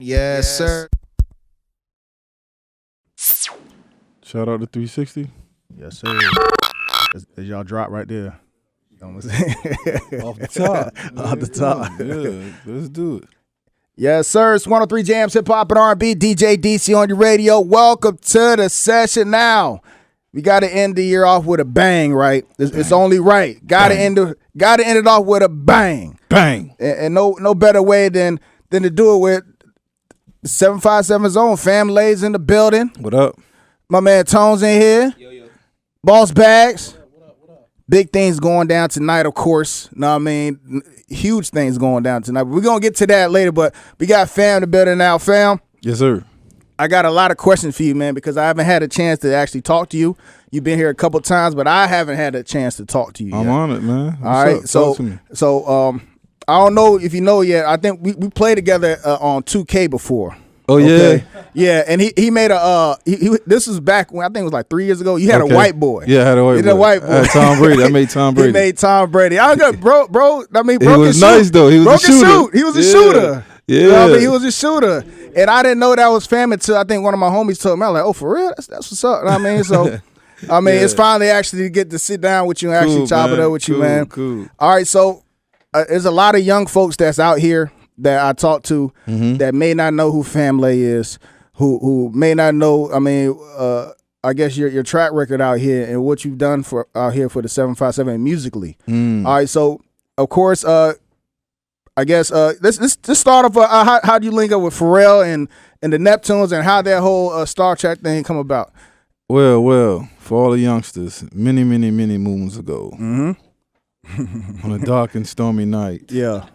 Yes, sir. Shout out to 360. Yes, sir. As y'all drop right there. Off the top. Off the top. Yeah, let's do it. Yes, sir. It's 103 Jams, Hip Hop and R&B. DJ DC on your radio. Welcome to the session. Now, we got to end the year off with a bang, right? It's only right. Got to end it off with a bang. Bang. And no better way than to do it with 757's own Family's in the building. What up? My man Tones in here. Yo. Boss Bags. What up? Big things going down tonight, of course. Know what I mean? Huge things going down tonight. We're going to get to that later, but we got fam in the building now. Fam. Yes, sir. I got a lot of questions for you, man, because I haven't had a chance to actually talk to you. You've been here a couple times, but I haven't had a chance to talk to you yet. I'm on it, man. What's all right. Up? Talk to me. So I don't know if you know yet. I think we played together on 2K before. Oh, okay? Yeah, and he made this was back when I think it was like 3 years ago. You had a white boy. Yeah, I had a white boy. You had a white boy. I had Tom Brady. I made Tom Brady. He made Tom Brady. I got bro. I mean, he was nice though. He was a shooter. He was a shooter. Yeah, you know what I mean? He was a shooter, and I didn't know that was fam until I think one of my homies told me. I was like, "Oh, for real? That's what's up." You know what I mean, so I mean, it's finally actually to get to sit down with you and actually chop it up with you, man. Cool. All right, so there's a lot of young folks that's out here that I talk to that may not know who Family is. Who may not know, I mean, I guess your track record out here and what you've done for out here for the 757 musically. All right, so of course, I guess let's start off. How do you link up with Pharrell and the Neptunes and how that whole Star Trek thing come about? Well, for all the youngsters, many moons ago, on a dark and stormy night. Yeah.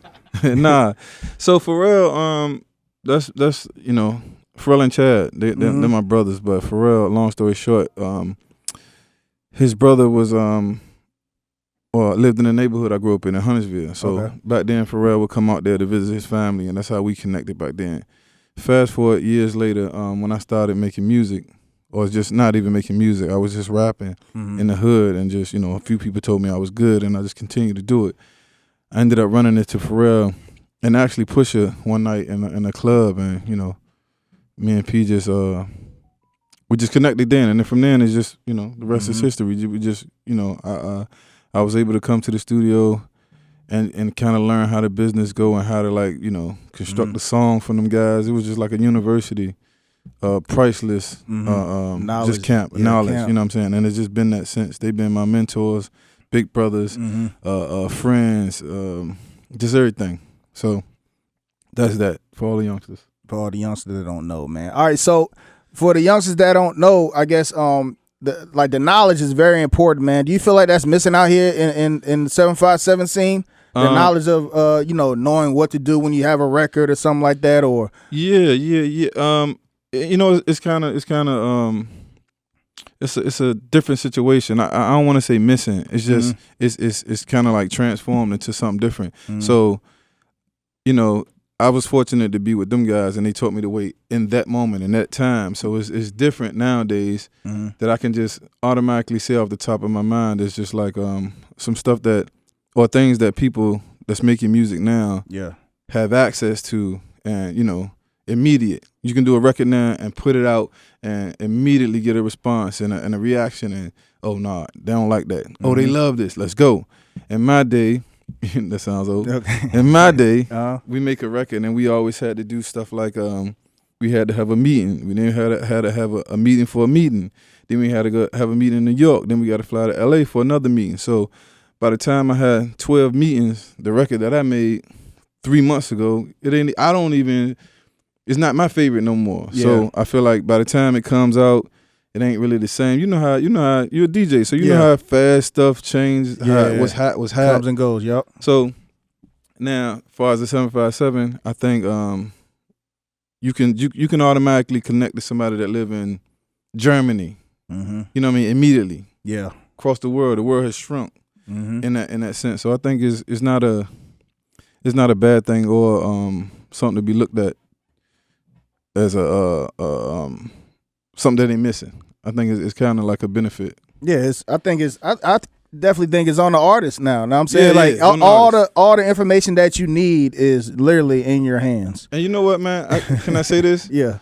Nah. So Pharrell, that's you know. Pharrell and Chad, they're my brothers, but Pharrell, long story short, his brother was lived in the neighborhood I grew up in Huntersville. So back then Pharrell would come out there to visit his family, and that's how we connected back then. Fast forward years later, when I started making music, or just not even making music, I was just rapping in the hood, and just, a few people told me I was good, and I just continued to do it. I ended up running into Pharrell and actually Pusha one night in a club, and me and P just we just connected then, and then from then it's just the rest is history. We just I was able to come to the studio and kind of learn how the business go and how to construct a song from them guys. It was just like a university, priceless knowledge, just knowledge. You know what I'm saying? And it's just been that since. They've been my mentors, big brothers, friends, just everything. So that's that for all the youngsters. For all the youngsters that don't know, man. All right, so for the youngsters that don't know, I guess the knowledge is very important, man. Do you feel like that's missing out here in the 757 scene? The knowledge of knowing what to do when you have a record or something like that, or yeah. It's kind of it's a different situation. I don't want to say missing. It's just it's kind of like transformed into something different. So I was fortunate to be with them guys, and they taught me the way in that moment, in that time. So it's different nowadays that I can just automatically say off the top of my mind. It's just like some stuff or things that people that's making music now have access to, and immediate. You can do a record now and put it out and immediately get a response and a reaction, and oh nah, they don't like that. Oh, they love this. Let's go. In my day. That sounds old. Okay. In my day, we make a record, and we always had to do stuff like we had to have a meeting. We then had to have a meeting for a meeting. Then we had to go have a meeting in New York. Then we got to fly to LA for another meeting. So by the time I had 12 meetings, the record that I made 3 months ago, it's not my favorite no more. Yeah. So I feel like by the time it comes out, it ain't really the same. You know how you're a DJ, so you know how fast stuff changes. What's hot comes and goes. Yep. So now, as far as the 757, I think you can automatically connect to somebody that live in Germany. You know what I mean? Immediately. Yeah. Across the world has shrunk in that sense. So I think it's not a bad thing or something to be looked at as a something that they missing. I think it's kind of like a benefit. Yeah, I think definitely think it's on the artist now. Now I'm saying all the information that you need is literally in your hands. And you know what, man? Can I say this? Yeah.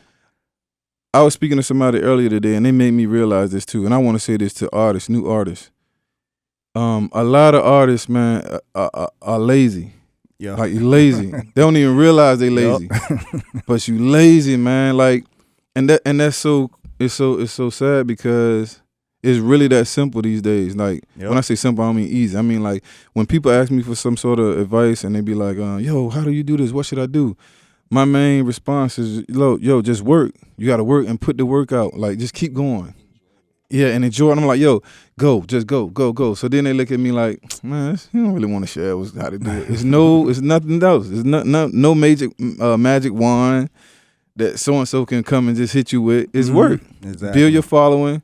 I was speaking to somebody earlier today, and they made me realize this too. And I want to say this to artists, new artists. A lot of artists, man, are lazy. Yeah. Like, you lazy. They don't even realize they lazy. But you lazy, man. Like, and that's so it's so sad because it's really that simple these days. Like, when I say simple, I don't mean easy. I mean, like, when people ask me for some sort of advice and they be like, yo, how do you do this? What should I do? My main response is, yo, just work. You got to work and put the work out. Like, just keep going. Yeah, and enjoy it. And I'm like, yo, just go. So then they look at me like, man, you don't really want to share how to do it. It's nothing else. It's no magic wand that so-and-so can come and just hit you with. It's work. Exactly. Build your following.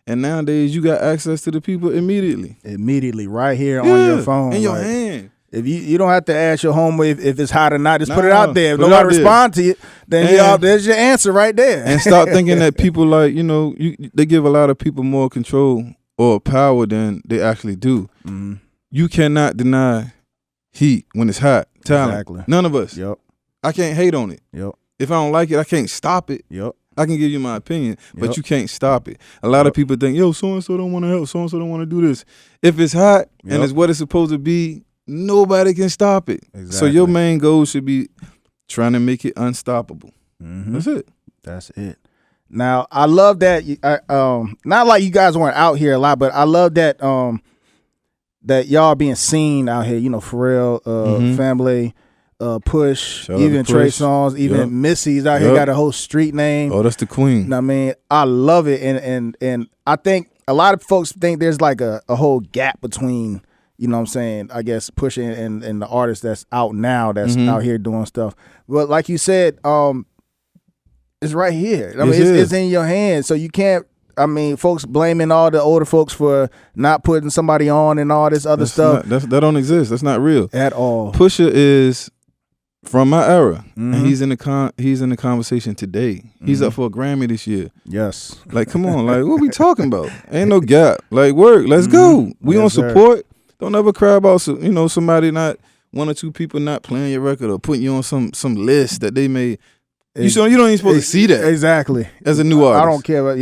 And nowadays, you got access to the people immediately. Immediately, right here on your phone. In your hand. If you don't have to ask your homeboy if it's hot or not, just put it out there. If nobody respond to you, then there's your answer right there. And stop thinking that people they give a lot of people more control or power than they actually do. Mm-hmm. You cannot deny heat when it's hot. Talent. Exactly. None of us. Yep. I can't hate on it. Yep. If I don't like it, I can't stop it. Yep. I can give you my opinion, but you can't stop it. A lot of people think, yo, so-and-so don't want to help, so-and-so don't want to do this. If it's hot and it's what it's supposed to be, nobody can stop it. Exactly. So your main goal should be trying to make it unstoppable. Mm-hmm. That's it. That's it. Now, I love that. Not like you guys weren't out here a lot, but I love that that y'all being seen out here. You know, Pharrell, Family, Push, even Trey Songz, even Missy's out here got a whole street name. Oh, that's the queen. I mean, I love it, and I think a lot of folks think there's like a whole gap between, you know what I'm saying, I guess, Push and the artist that's out now that's out here doing stuff. But like you said, it's right here. I mean, it's in your hands, so you can't. I mean, folks blaming all the older folks for not putting somebody on and all this other stuff. That don't exist. That's not real at all. Pusha is from my era, and he's in the conversation today. He's up for a Grammy this year. Yes. Like, come on, like, what we talking about? Ain't no gap. Like, work. Let's go. We on support. Sir. Don't ever cry about somebody not, one or two people not playing your record or putting you on some list that they made. You don't even supposed to see that. Exactly. As a new artist. I don't care about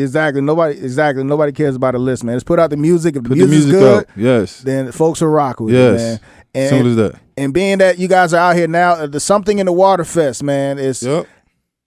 nobody cares about a list, man. Just put out the music. If the music's good, yes, then folks will rock with it, man. And, simple as that. And being that you guys are out here now, the Something in the Water Fest, man, is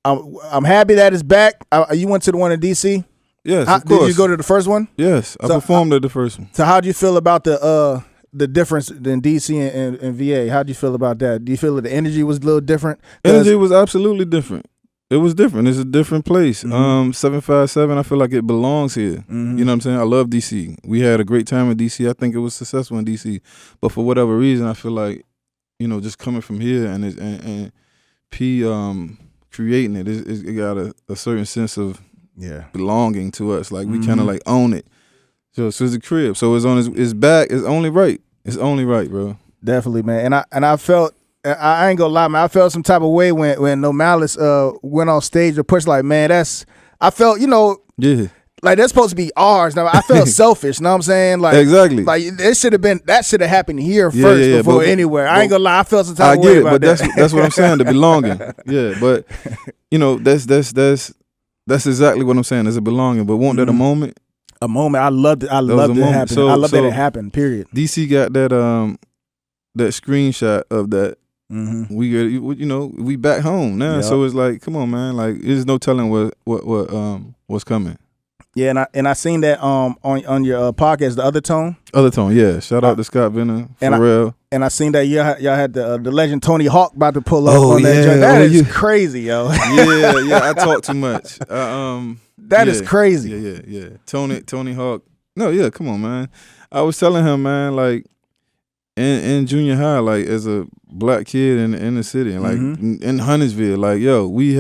I'm happy that it's back. You went to the one in DC? Yes, of course. Did you go to the first one? Yes, I performed at the first one. So how do you feel about the difference in DC and VA? How do you feel about that? Do you feel that the energy was a little different? Energy was absolutely different. It was different. It's a different place. 757, I feel like it belongs here. You know what I'm saying? I love DC. We had a great time in DC. I think it was successful in DC. But for whatever reason, I feel like, just coming from here and P creating it, it got a certain sense of belonging to us. Like, we kind of like own it. So it's a crib. So it's back. It's only right. It's only right, bro. Definitely, man. And I felt, I ain't gonna lie, man, I felt some type of way when No Malice went on stage to Push. Like, man, I felt, like that's supposed to be ours. Now I felt selfish. You know what I'm saying? Like, exactly. Like that should have happened here first before anywhere. I ain't gonna lie, I felt some type of way about that. But that's what I'm saying. The belonging. Yeah, but that's exactly what I'm saying. There's a belonging. But wasn't that a moment? A moment. I loved it. I loved it happen. I love that it happened. Period. DC got that screenshot of that. We back home now, so it's like, come on, man. Like, there's no telling what's coming. Yeah, and I seen that on your podcast, the Other Tone. Other Tone, yeah. Shout out to Scott Venner, Pharrell. And I seen that y'all had the legend Tony Hawk about to pull up on that joint. That is crazy, yo. yeah. I talk too much. That is crazy. Yeah. Tony Hawk. No, yeah. Come on, man. I was telling him, man, like, in junior high, like, as a black kid in the city, and like in Huntersville, like, yo, we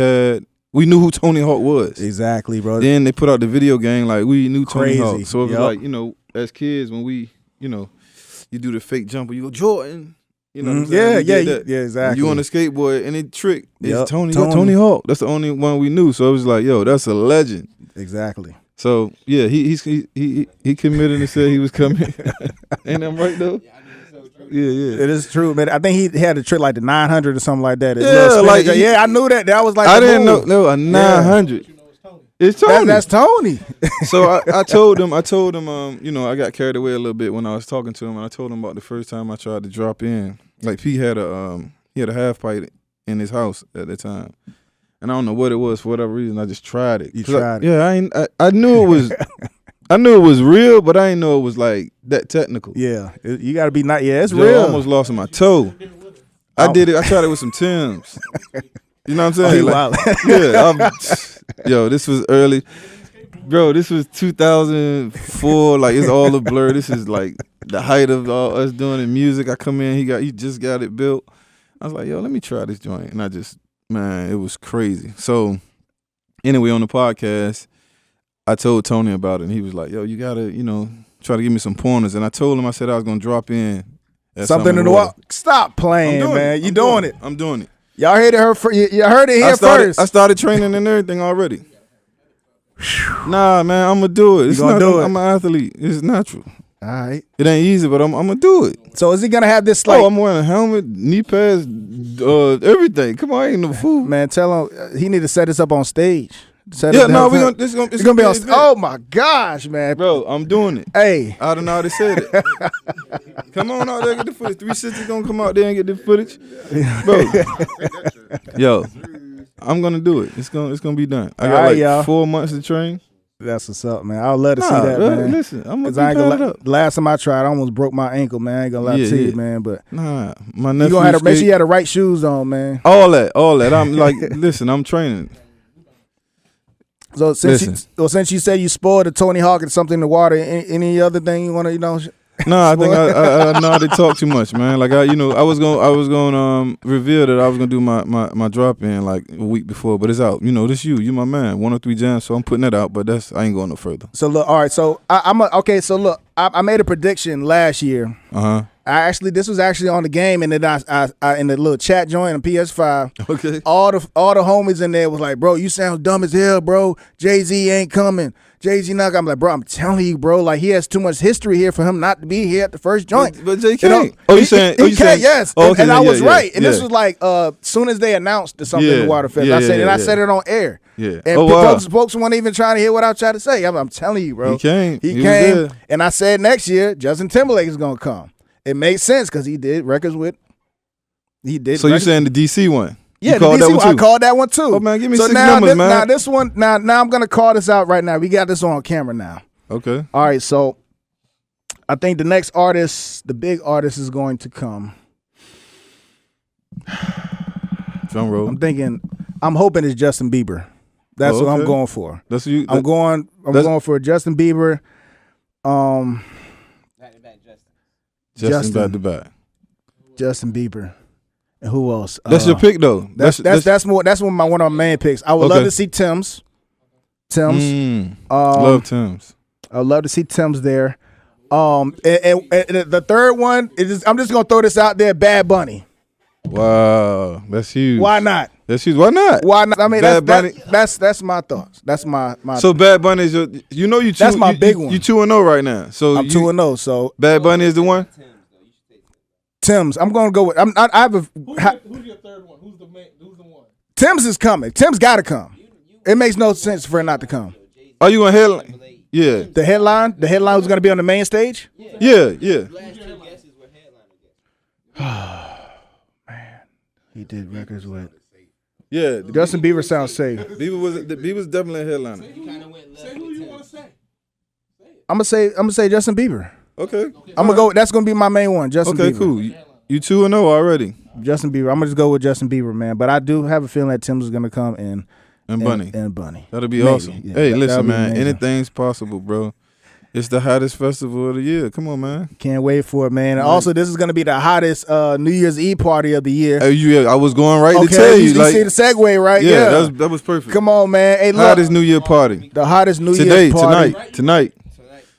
knew who Tony Hawk was. Exactly, bro. Then they put out the video game, like, we knew Tony Hawk. So it was like, as kids, when we, you do the fake jumper, you go, Jordan. You know what I'm saying? Yeah, exactly. You on the skateboard, and it trick is Tony Hawk. That's the only one we knew. So it was like, yo, that's a legend. Exactly. So yeah, he committed and said he was coming. Ain't that right though? Yeah. It is true, man. I think he had a trip like the 900 or something like that. Yeah, I knew that. That was like I didn't know. No, a 900. It's Tony. That's Tony. So I told him, I got carried away a little bit when I was talking to him, and I told him about the first time I tried to drop in. Like he had a half pipe in his house at the time, and I don't know what it was for whatever reason. I just tried it. You tried it. Yeah, I knew it was. I knew it was real, but I didn't know it was like that technical. Yeah, you got to be not. Yeah, it's Joe, real. I almost lost my toe. I did it. I tried it with some Timbs. You know what I'm saying? Yo, this was early. Bro, this was 2004. Like, it's all a blur. This is like the height of all us doing the music. I come in, he just got it built. I was like, yo, let me try this joint. And it was crazy. So, anyway, on the podcast, I told Tony about it, and he was like, yo, you got to, try to give me some pointers. And I told him, I said I was going to drop in. Something in the water. Stop playing, man. You doing it. I'm doing it. Y'all heard it, you heard it here first. I started training and everything already. Nah, man, I'm going to do it. I'm an athlete. It's natural. All right. It ain't easy, but I'm going to do it. So is he going to have this like... I'm wearing a helmet, knee pads, everything. Come on, I ain't no fool. Man, tell him he need to set this up on stage. It's gonna be on. Oh my gosh, man, bro, I'm doing it. Hey, I don't know how to say it. Come on out there, get the footage. 360 gonna come out there and get the footage, bro. Yo, I'm gonna do it. It's gonna be done. I got 4 months to train. That's what's up, man. I would love to see that, bro, man. Listen, I'm gonna up. Last time I tried, I almost broke my ankle, man. I ain't gonna lie to you, man. But my nephew, you gonna have to make sure you had the right shoes on, man. All that. I'm like, listen, I'm training. So since you said you spoiled the Tony Hawk and something in the water, any other thing you want to No, I think I know how to talk too much, man. Like I was going reveal that I was gonna do my drop in like a week before, but it's out. This you my man. 103 Jams, so I'm putting that out. But I ain't going no further. So look, all right. So I made a prediction last year. This was actually on the game, and then I in the little chat joint on PS5. Okay. All the homies in there was like, bro, you sound dumb as hell, bro. Jay-Z ain't coming. Jay-Z not coming. I'm like, bro, I'm telling you, bro. Like, he has too much history here for him not to be here at the first joint. But Jay can't. You saying? Yes. Oh, okay, and I was right. And this was like, soon as they announced something in the Waterfest, I said it on air. Yeah. And folks weren't even trying to hear what I was trying to say. I'm telling you, bro. He came. And I said next year, Justin Timberlake is going to come. It makes sense because he did records with. So you're saying the DC one? Yeah, the DC one. I called that one too. Oh man, give me 6 numbers, man. Now this one. Now I'm gonna call this out right now. We got this on camera now. Okay. All right. So I think the next artist, the big artist, is going to come. Drum roll. I'm hoping it's Justin Bieber. That's what I'm going for. That's you. I'm going for Justin Bieber. Justin back to back. Justin Bieber. And who else? That's your pick though. That's one of my main picks. I would love to see Tim's. Love Tim's. I would love to see Tim's there. And the third one is I'm just gonna throw this out there. Bad Bunny. Wow, that's huge. Why not? That's huge. Why not? Why not? I mean, that's my thoughts. That's my. So Bad Bunny is your. That's my big one. You 2-0 right now. So I'm 2-0. So Bad Bunny is the one. Tim's. I'm gonna go with. Who's your third one? Who's the one? Tim's is coming. Tim's got to come. It makes no sense for it not to come. Are you on headline? Yeah. The headline was gonna be on the main stage. Yeah. Man, he did records with. Yeah. Justin Bieber sounds safe. Bieber was definitely a headliner. Say who you want to say. I'm gonna say Justin Bieber. Okay. I'm gonna go. That's gonna be my main one. Justin Bieber. Okay, cool. You 2-0 already. Justin Bieber. I'm gonna just go with Justin Bieber, man. But I do have a feeling that Tim's is gonna come and Bunny. And Bunny. That'll be awesome. Yeah, hey, listen, man. amazing. Anything's possible, bro. It's the hottest festival of the year. Come on, man. Can't wait for it, man. And also, this is gonna be the hottest New Year's Eve party of the year. I was going to tell you. You see the segue, right? Yeah, that was perfect. Come on, man. Hey, look, hottest New Year party. The hottest New Year's party tonight.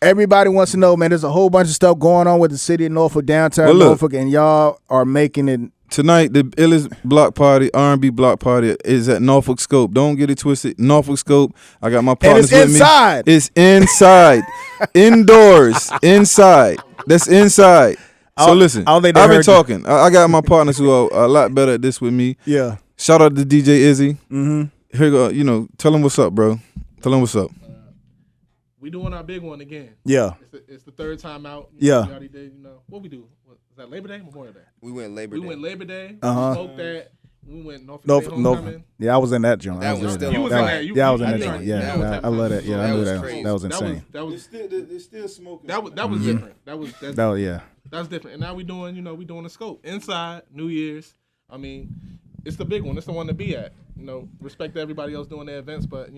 Everybody wants to know, man. There's a whole bunch of stuff going on with the city of Norfolk, downtown Norfolk, and y'all are making it Tonight, the illest block party, R&B block party, is at Norfolk Scope. Don't get it twisted. Norfolk Scope. I got my partners And it's with inside. me. It's inside. Indoors. Inside. That's inside. So listen, I don't think they I've been heard you. talking. I got my partners who are a lot better at this with me. Yeah. Shout out to DJ Izzy. Mm-hmm. Here you go. You know, tell him what's up, bro. Tell him what's up. We doing our big one again. Yeah. It's the third time out. Yeah. We already did, what we do? Was that Labor Day? Memorial Day? We went Labor Day. We went Labor Day. Uh-huh. We smoked that. We went Norfolk State No. Homecoming. Yeah, I was in that joint. That I was was in still that. You was on in fire. there. You- Yeah, I was in you- that you- joint. you- Yeah, you- I love that. Yeah, I That knew was that. crazy. That was insane. That was They're still smoking. that was Mm-hmm. different. Yeah. That's different. And now we doing the scope inside New Year's. I mean, it's the big one. It's the one to be at. Respect to everybody else doing their events, but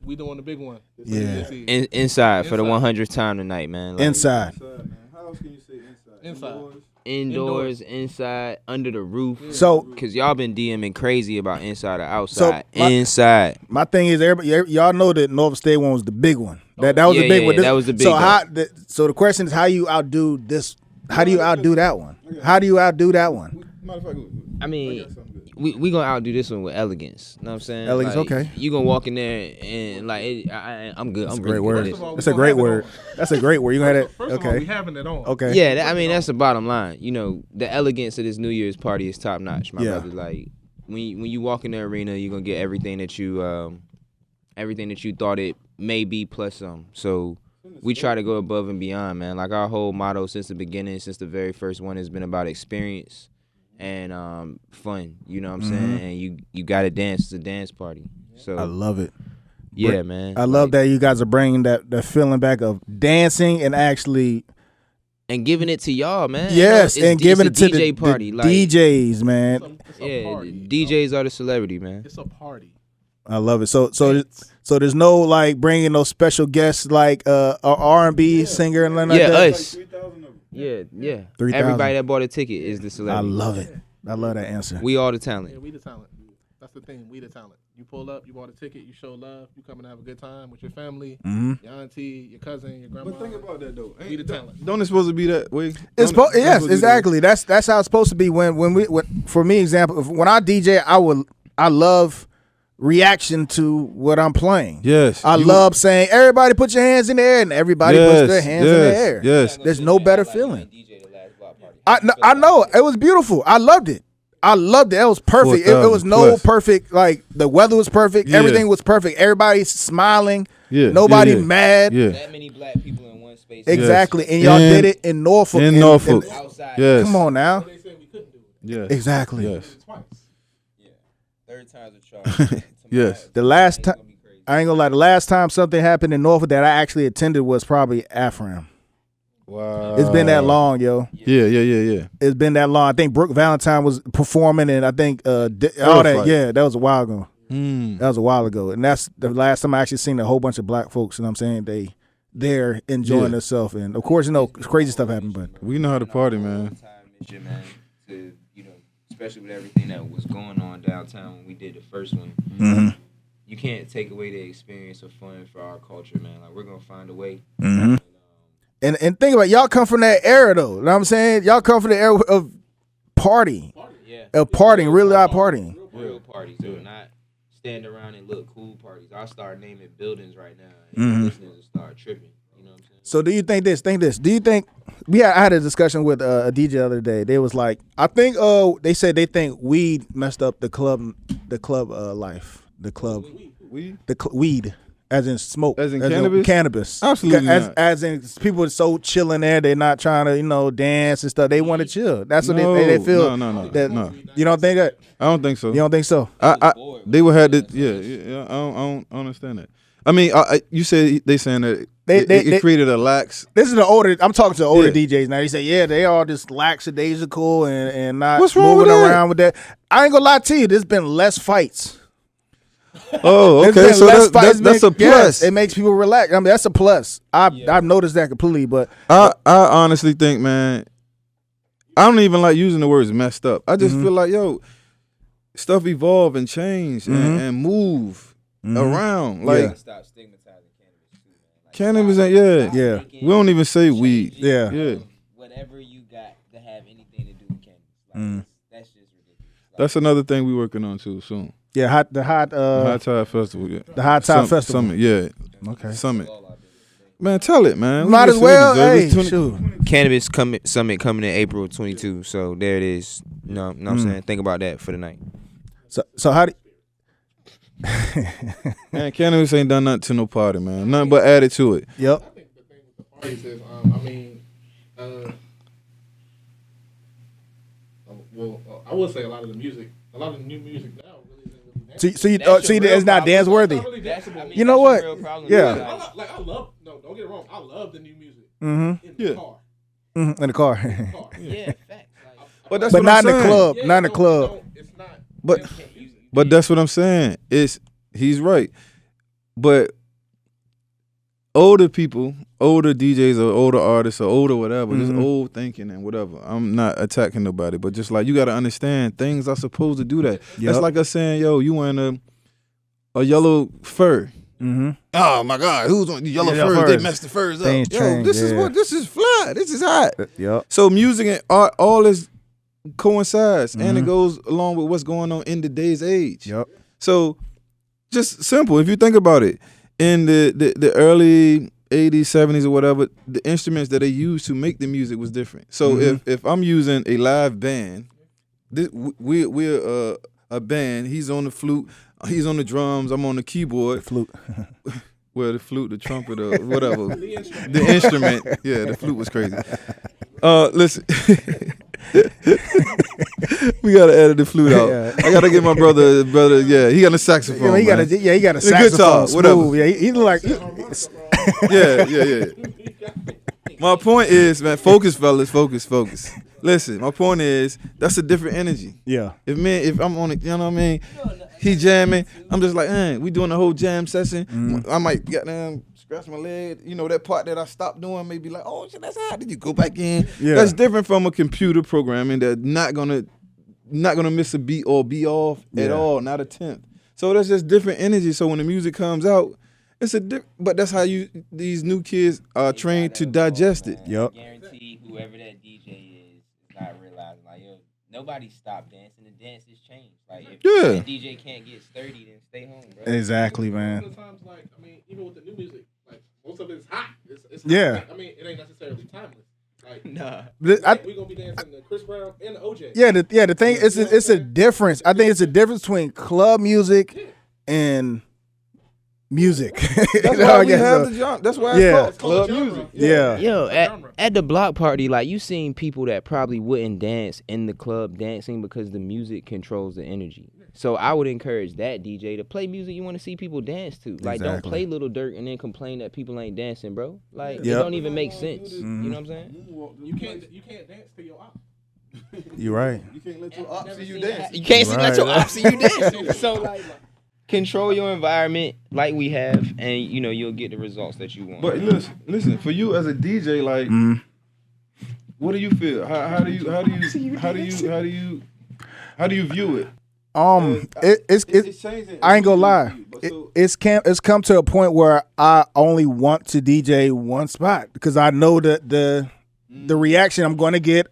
we doing the big one. Yeah. Inside for the Inside. 100th time tonight, man. Like, Inside. How else can you say inside? Inside. Indoors, inside, under the roof. So Cause y'all been DMing crazy about inside or outside. my- Inside. my thing is, y'all know that Norfolk State one was the big one. That was Yeah, the big yeah, one. that was the big so one. So the question is, how you outdo this? How do you outdo that one? How do you outdo that one? Matter of fact, I mean, we gonna outdo this one with elegance. Know what I'm saying? Elegance, Like, okay. You gonna walk in there and like, I'm good. That's I'm a great really good word. at this. First of all, That's we a gonna great have it word. on. That's a great word. You gonna have First that? of all, we Okay. having it on. Okay. Yeah, that's the bottom line. The elegance of this New Year's party is top notch, my Yeah. brother. Like when you walk in the arena, you're gonna get everything that you thought it may be plus some. So we try to go above and beyond, man. Like our whole motto since the beginning, since the very first one, has been about experience and fun. You know what I'm saying? And you gotta dance. It's a dance party. So I love it. yeah, man. I love that you guys are bringing that feeling back of dancing and actually and giving it to y'all, man. yes, You know, and giving it it's a to DJ the party. Like, DJs, man. It's a yeah, party. DJs are the celebrity, man. It's a party. I love it. So there's no like bringing no special guests like a R&B singer and nothing like Yeah, that. us. Yeah. 3,000. Everybody that bought a ticket is the I celebrity. love it. I love that answer. We all the Yeah, talent. we the talent. That's the thing. We the talent. You pull up, you bought a ticket, you show love, you come and have a good time with your family, your auntie, your cousin, your grandma. But think about that though. We the talent. Don't it supposed to be that way? It's Don't it- yes, supposed to be exactly. That's how it's supposed to be. When for me, example, when I DJ, I love reaction to what I'm playing. Yes. I love saying everybody put your hands in the air and everybody puts their hands in the air. Yes. There's no better feeling. I know it was beautiful. I loved it. It was perfect. It was 4,000 no plus. perfect. Like the weather was perfect. Yeah. Everything was perfect. Everybody's smiling. Yeah. Nobody yeah, yeah. mad. Yeah. That many black people in one space. Exactly. And y'all And- did it in Norfolk. In And- Norfolk. and- Outside. Yes. come on now. They said we couldn't do it. Yes. Exactly. Yes. Twice. Third time's a charm. Yes. The last time, I ain't gonna lie, the last time something happened in Norfolk that I actually attended was probably Afram. Wow. It's been that long, yo. Yeah. It's been that long. I think Brooke Valentine was performing, and I think all that. Terrified. Yeah, that was a while ago. Mm. That was a while ago, and that's the last time I actually seen a whole bunch of black folks. You know what I'm saying? They're enjoying Yeah. themselves, and of course, crazy stuff happened, but We know how to party, man. Man, to, especially with everything that was going on downtown when we did the first one. Mm-hmm. You can't take away the experience of fun for our culture, man. Like we're gonna find a way. and think about it, y'all come from that era though. You know what I'm saying? Y'all come from the era of party, Yeah. of partying, really loud partying. Real parties, though, not stand around and look cool parties. I'll start naming buildings right now, Mm-hmm. and listeners will start tripping. You know what I'm saying? So do you think this? Do you think I had a discussion with a DJ the other day. They was like, I think they said they think weed messed up the club life, the club, We weed. As in smoke, As in cannabis? cannabis. Absolutely not. As in people are so chilling there, they're not trying to dance and stuff. They want to chill. That's what they feel. No. That, No. You don't think that? I don't think so. You don't think so? They would have to. Yeah. I don't understand that. I mean, you said they saying that it created a lax. This is the older. I'm talking to the older Yeah. DJs now. They say, yeah, they all just lackadaisical and not What's wrong moving with that? around with that. I ain't gonna lie to you. There's been less fights. Oh, There's okay. been So less fights. that's a plus. Yes, it makes people relax. I mean, that's a plus. I've noticed that completely. But I honestly think, man, I don't even like using the words messed up. I just feel like, stuff evolve and change and move around. Like Yeah. Stop stigmatizing cannabis too, man. Like, cannabis ain't Yeah. We don't even say weed. Yeah. Yeah. Whatever you got to have anything to do with cannabis. Like, that's just ridiculous. That's another thing we working on too soon. Yeah, High Tide Festival. Yeah. the High Tide Festival. Summit. Yeah. Okay. Summit. Man, tell it, man. Might as well. Hey, It's 20 shoot. Cannabis Summit coming in April 22. So there it is. You know what I'm saying? Think about that for the night. So how do Man, cannabis ain't done nothing to no party, man. Nothing but added to it. Yep. I think the thing with the parties is, I would say a lot of the new music now really isn't really dance. So it's not dance worthy. It's not really danceable. You know what? Yeah. I love. No, don't get it wrong. I love the new music Mm-hmm. in the car. In the car. In the car. Yeah, facts. But that's But what not I'm in the saying. club. Yeah, Not in the no, club. no, it's not. But but that's what I'm saying. He's right. But older people, older DJs or older artists or older whatever, just old thinking and whatever. I'm not attacking nobody, but just like you got to understand things are supposed to do that. That's Yep. like us saying, yo, you wearing a yellow fur. Mm-hmm. Oh my God, who's on the yellow Yeah, furs? furs. They messed the furs up. Things Yo, change, this is yeah. this is fly. This is hot. Yep. So music and art, all this coincides, and it Mhm. goes along with what's going on in today's age. Yep. So just simple. If you think about it, in the early 80s, 70s or whatever, the instruments that they used to make the music was different. So if I'm using a live band, we're a band. He's on the flute, he's on the drums, I'm on the keyboard. Flute. Well, the flute, the trumpet, or whatever. The instrument. Yeah, the flute was crazy. Listen. We gotta edit the flute out. Yeah. I gotta get my brother. Yeah, he got a saxophone. He got man. he got a It's a saxophone. guitar, whatever. Smooth. Yeah, he look like Yeah. My point is, man, focus, fellas, focus. Listen, my point is that's a different energy. yeah. If I'm on it, you know what I mean? He jamming. I'm just like, we doing a whole jam session. I might get them scratch my leg. You know that part that I stopped doing, maybe like, oh shit, that's hot. Then you go back in. Yeah. That's different from a computer programming that not gonna miss a beat or be off at Yeah. all, not a tenth. So that's just different energy. So when the music comes out, it's but that's how these new kids are trained to digest it. Yep. Guarantee whoever that DJ is not realizing like nobody stopped dancing. The dance has changed. Like if Yeah. that DJ can't get sturdy, then stay home, bro. Exactly, A lot man. of times, like even with the new music, like most of it is hot. It's hot. Yeah. I mean, it ain't necessarily timeless. Like, Nah. we gonna be dancing to Chris Brown and the OJ. Yeah, the thing it's a difference. I think it's a difference between club music and music. That's You know, why I we guess have so. the genre. That's why Yeah. it's called club music. Yeah. Yo, Genre. at the block party, like you seen people that probably wouldn't dance in the club dancing because the music controls the energy. So I would encourage that DJ to play music you want to see people dance to. Like don't Exactly. play Little Dirk and then complain that people ain't dancing, bro. Like it Yep. don't even make sense. You know what I'm saying? You can't dance to your op. You're right. You can't let your ops see you dance. You can't see Right. let your ops see you dancing. So like control your environment like we have, and you'll get the results that you want. But listen. For you as a DJ, like, what do you feel? How do you view it? It's changing. I ain't gonna lie. But It's come to a point where I only want to DJ one spot because I know that the reaction I'm going to get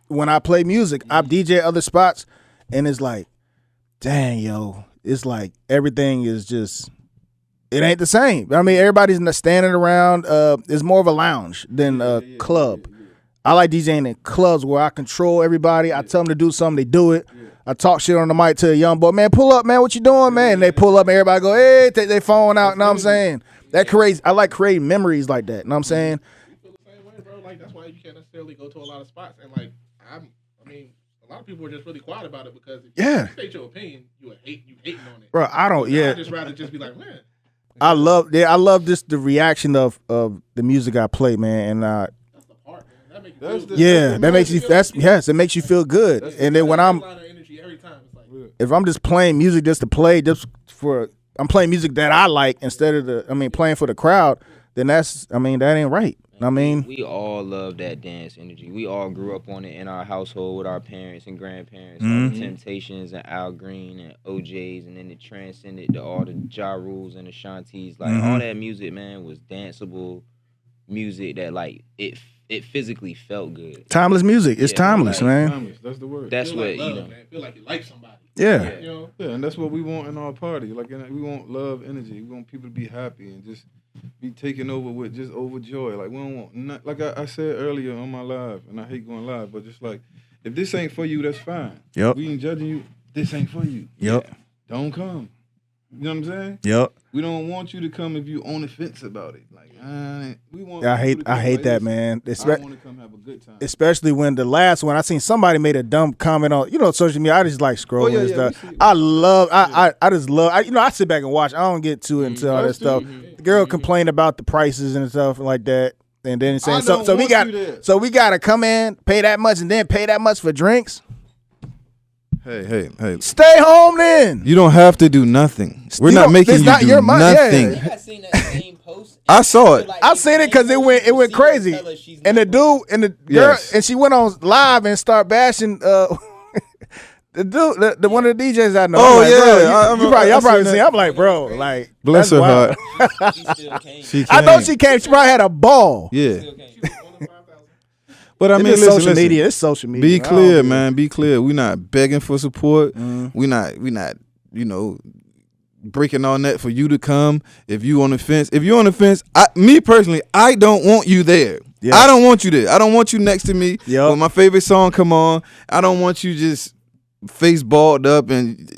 when I play music. I DJ other spots, and it's like, dang, yo, it's like everything is just. It ain't the same. I mean, everybody's not standing around. It's more of a lounge than a club. I like DJing in clubs where I control everybody. I tell them to do something, they do it. I talk shit on the mic to a young boy, man, pull up, man, what you doing, man? And they pull up and everybody go, hey, take their phone out, you know what I'm saying? I like creating memories like that, you know what I'm saying? You feel the same way, bro. Like that's why you can't necessarily go to a lot of spots. And like I mean, a lot of people are just really quiet about it because if Yeah. you state your opinion, you hating on it. Bro, I'd just rather just be like, man. I love the reaction of the music I play, man, and That's the part, man. That makes you That's feel the- yeah, that makes you it makes you feel good. And then when headliner energy every time. It's like if I'm just playing music just to play, I'm playing music that I like instead of playing for the crowd, then that ain't right. I mean, we all love that dance energy. We all grew up on it in our household with our parents and grandparents. Like the Temptations and Al Green and OJs, and then it transcended to all the Ja Rules and the Shanties. Like all that music, man, was danceable music that like it it physically felt good. Timeless music. It's timeless, like, man. Timeless, that's the word. That's Feel what like love, you know. man. Feel like you like somebody. Yeah. You know. Yeah, and that's what we want in our party. Like, we want love, energy. We want people to be happy and just be taken over with just overjoy. Like, we don't want, like I said earlier on my live, and I hate going live, but just like, if this ain't for you, that's fine. Yep. We ain't judging you. This ain't for you. Yep. Yeah. Don't come. You know what I'm saying? Yep. We don't want you to come if you on the fence about it. Like, we want. I people to come hate like, that, listen, man. I want to come have a good time. Especially when the last one, I seen somebody made a dumb comment on, social media. I just like scrolling and stuff. I just love, I sit back and watch. I don't get too into all that stuff. The girl complained about the prices and stuff like that. And then saying, so we got to come in, pay that much, and then pay that much for drinks. Hey. Stay home then. You don't have to do nothing. We're not making you do nothing. I seen that same post. I saw it. I seen it because it went crazy. And the dude and the girl, and she went on live and start bashing the dude, the one of the DJs I know. Oh, like, yeah. Y'all probably seen. I'm like, bro, like, bless her heart. She still came. I know she came. She probably had a ball. Yeah. Still came. But I mean, It's listen, social media. It's social media. Be clear, man. Be clear. We're not begging for support. We not, breaking all that for you to come. If you on the fence, me personally, I don't want you there. Yeah. I don't want you there. I don't want you next to me when my favorite song come on. I don't want you just face balled up and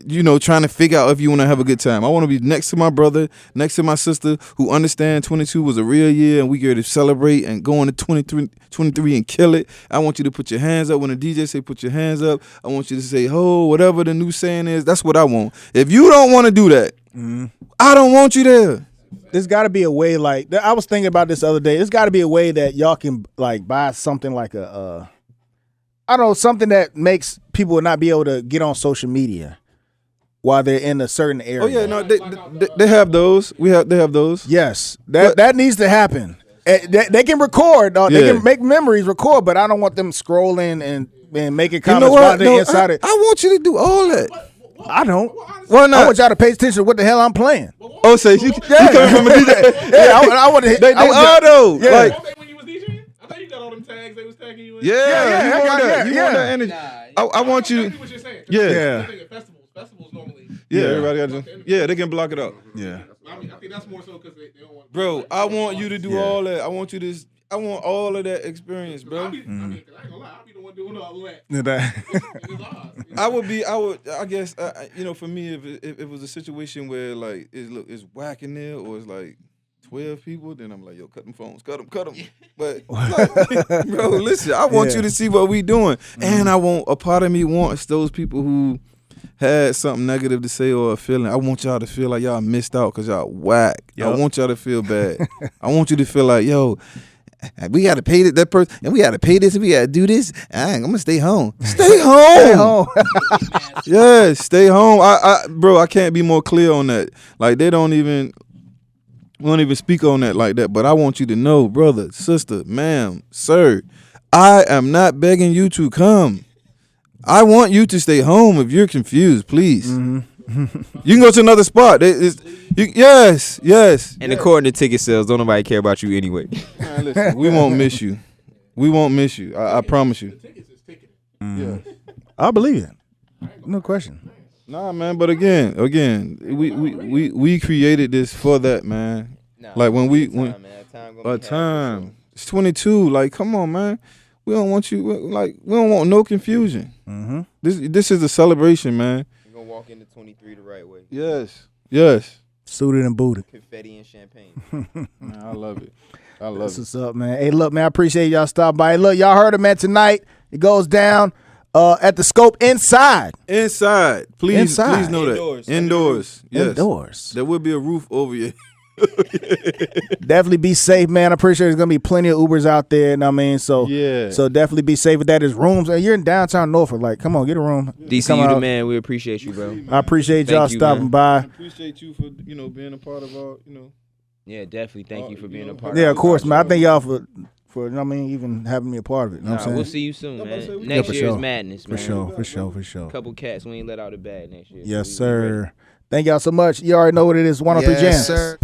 trying to figure out if you want to have a good time. I want to be next to my brother, next to my sister who understand 22 was a real year and we get to celebrate and go into 23 and kill it. I want you to put your hands up when the DJ say put your hands up. I want you to say ho, whatever the new saying is. That's what I want. If you don't want to do that, I don't want you there. There's got to be a way. Like, I was thinking about this the other day. There's got to be a way that y'all can like buy something like I don't know, something that makes people not be able to get on social media while they're in a certain area. Oh yeah, no, they have those. They have those. Yes, that needs to happen. They can record. They can make memories, record, but I don't want them scrolling and making comments while they're inside it. I want you to do all that. I don't. Why not? I want y'all to pay attention to what the hell I'm playing. Oh, say you coming from a DJ? Yeah, I want to hit. They are though. Yeah. Like, When you was DJing, I thought you got all them tags they was tagging you in. yeah, you want that. You yeah. want that energy. I want you. What you're saying. Yeah. Festivals normally. Yeah, everybody got to. Yeah, they can block it out. Yeah. I think that's more so because they don't want. Bro, I want you to do all that. I want all of that experience, bro. I ain't gonna lie. I'll be the one doing all that. It's odd. I guess, for me, if it was a situation where like it's whack in there or it's like 12 people, then I'm like, yo, cut them phones, cut them. But like, bro, listen, I want you to see what we doing, and a part of me wants those people who had something negative to say or a feeling. I want y'all to feel like y'all missed out because y'all whack. Yep. I want y'all to feel bad. I want you to feel like, yo, we got to pay that person, and we got to pay this, and we got to do this. I'm going to stay home. Stay home. Yes, stay home. Bro, I can't be more clear on that. Like, we don't even speak on that like that, but I want you to know, brother, sister, ma'am, sir, I am not begging you to come. I want you to stay home if you're confused, please. You can go to another spot. Yes. And according to ticket sales, don't nobody care about you anyway. Man, listen, we won't miss you. We won't miss you. I promise you. Yeah. I believe it. No question. Nah, man. But again, we created this for that, man. Like when time. It's 22. Like, come on, man. We don't want you. Like, we don't want no confusion. Mm-hmm. This is a celebration, man. You're gonna walk into 23 the right way. Yes. Suited and booted. Confetti and champagne. Man, I love it. That's what's up, man. Hey, look, man, I appreciate y'all stopping by. Hey, look, y'all heard it, man. Tonight it goes down at the Scope inside. Please know that. Indoors. Yes. Indoors. There will be a roof over you. Definitely be safe, man. I'm pretty sure there's gonna be plenty of Ubers out there, and I mean, so definitely be safe with that. There's rooms. You're in downtown Norfolk, like, come on, get a room. DC, you the man. We appreciate you, bro. I appreciate y'all stopping by. I appreciate you for being a part of our Yeah, definitely. Thank you for being a part. Yeah, of course, man. I thank y'all for even having me a part of it. You know what I'm saying? We'll see you soon, man. Next year is madness, man. For sure. Couple cats we ain't let out of bad next year. Yes, sir. Thank y'all so much. You already know what it is. 103 Jams. Yes, sir.